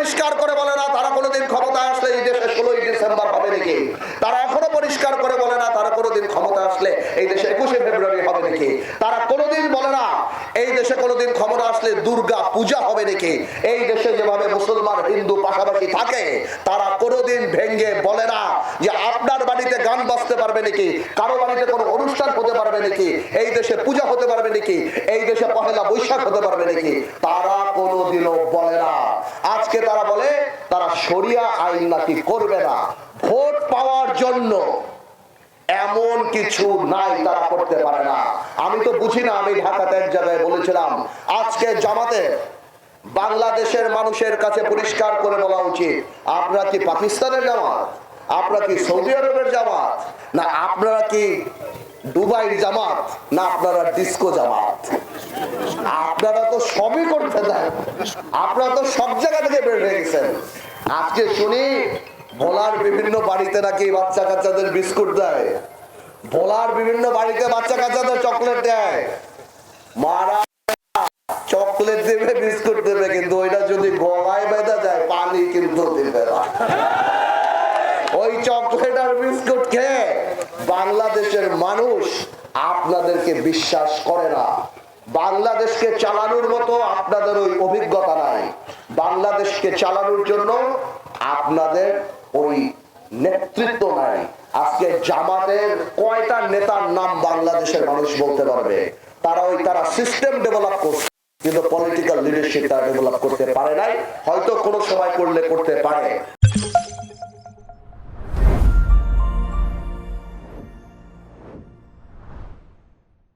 পরিষ্কার করে বলে না তারা কোনোদিন ক্ষমতায় আসলে এই দেশে 16ই ডিসেম্বর হবে নাকি। তারা এখনো পরিষ্কার করে বলে না তারা কোনোদিন ক্ষমতায় আসলে এই দেশে 21শে ফেব্রুয়ারি হবে নাকি। তারা কোনোদিন বলে না এই দেশে কোনোদিন ক্ষমতা আসলে দুর্গা পূজা হবে নাকি। এই দেশে যেভাবে মুসলমান হিন্দু পাশাপাশি থাকে তারা কোনোদিন ভেঙ্গে বলে না যে আপনার বাড়িতে গান বাজতে পারবে নাকি, কারো বাড়িতে কোনো অনুষ্ঠান হতে পারবে নাকি, এই দেশে পূজা হতে পারবে নাকি, এই দেশে পহেলা বৈশাখ হতে পারবে নাকি। তারা কোনোদিনও বলে না। আজকে তারা বলে তারা শরিয়া আইন নাকি করবে না। ভোট পাওয়ার জন্য এমন কিছু নাই তারা করতে পারে না। আমি তো বুঝি না। আমি ঢাকাতে এক জায়গায় বলেছিলাম আজকে জামাতে বাংলাদেশের মানুষের কাছে পরিষ্কার করে বলা উচিত আপনারা কি পাকিস্তানের জামাত, আপনারা কি সৌদি আরবের জামাত, না আপনারা কি দুবাইয়ের জামাত, না আপনারা ডিস্কো জামাত। আপনারা তো সবই করতে দেন, আপনারা তো সব জায়গা থেকে বের হয়ে গেছেন। আজকে শুনি ভোলার বিভিন্ন বাড়িতে নাকি বাচ্চা কাচ্চাদের বিস্কুট দেয়, ভোলার বিভিন্ন বাড়িতে বাচ্চা কাচ্চাদের চকলেট দেয়। মারা চকলেট দেবে বিস্কুট দেবে, কিন্তু ওইটা যদি গলায় বেঁধে যায় পানি কিন্তু দেবে না। ওই চকলেট আর বিস্কুট খেয়ে বাংলাদেশের মানুষ আপনাদেরকে বিশ্বাস করে না। বাংলাদেশকে চালানোর মতো আপনাদের ওই অভিজ্ঞতা নাই। বাংলাদেশকে চালানোর জন্য আপনাদের ওই নেতৃত্ব নাই। আজকে জামাতের কয়টা নেতার নাম বাংলাদেশের মানুষ বলতে পারবে? তারা সিস্টেম ডেভেলপ করছে, কিন্তু পলিটিক্যাল লিডারশিপ তারা ডেভেলপ করতে পারে নাই। হয়তো কোনো সময় করলে করতে পারে।